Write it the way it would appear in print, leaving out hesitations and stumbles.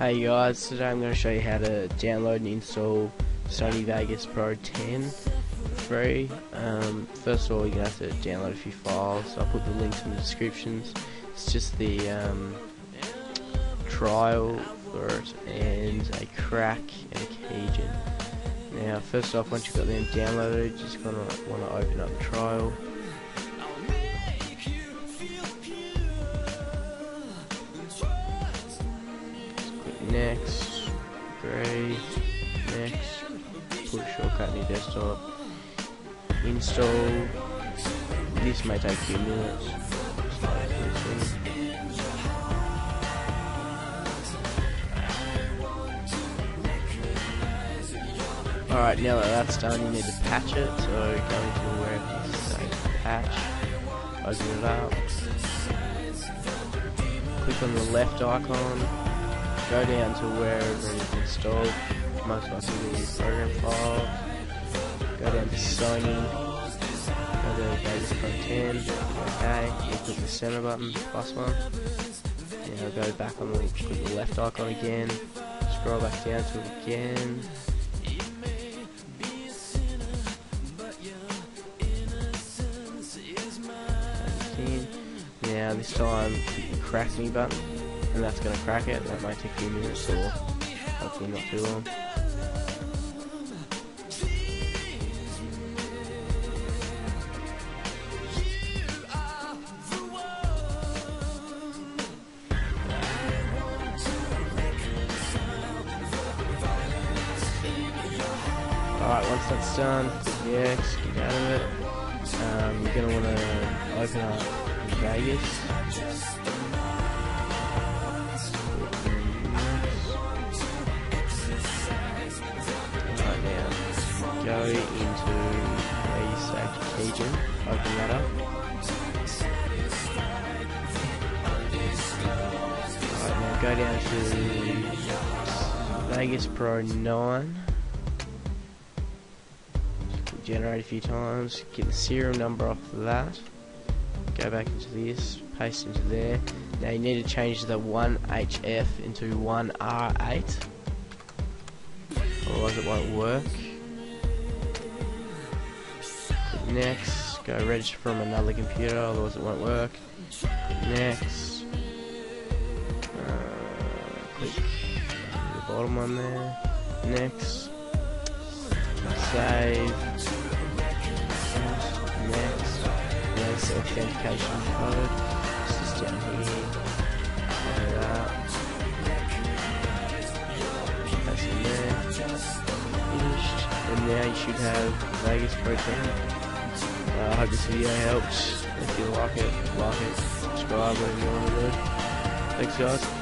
Hey guys, today I'm going to show you how to download and install Sony Vegas Pro 10 for free. First of all, you're going to have to download a few files. I'll put the links in the descriptions. It's just the trial for it and a crack and a keygen. Now first off, once you've got them downloaded, you're just going to want to open up the trial. Next, agree, next, put a shortcut in your desktop, install. This may take a few minutes. Alright, now that that's done, you need to patch it, so go into wherever you say patch, open it up, click on the left icon, go down to wherever it's installed, most likely your program file, go down to Sony, go to Vegas Pro 10, okay, you click the center button, plus one, now go back on click the left icon again, scroll back down to it again, now this time click the crack me button, and that's going to crack it. That might take a few minutes or hopefully not too long. Alright, once that's done, click the X, get out of it. You're going to want to open up Vegas. Go into where you saved your keygen, open that up. Alright, now go down to Vegas Pro 9. Generate a few times, get the serial number off of that. Go back into this, paste into there. Now you need to change the 1HF into 1R8, otherwise it won't work. Next, go register from another computer, otherwise it won't work. Next, click the bottom one there. Next, save. Next, there's the authentication code. It's just down here. Copy that. Paste in there. Finished. And now you should have Vegas Pro 10. I hope this video helps. If you like it, subscribe, whatever you want to do. Thanks guys.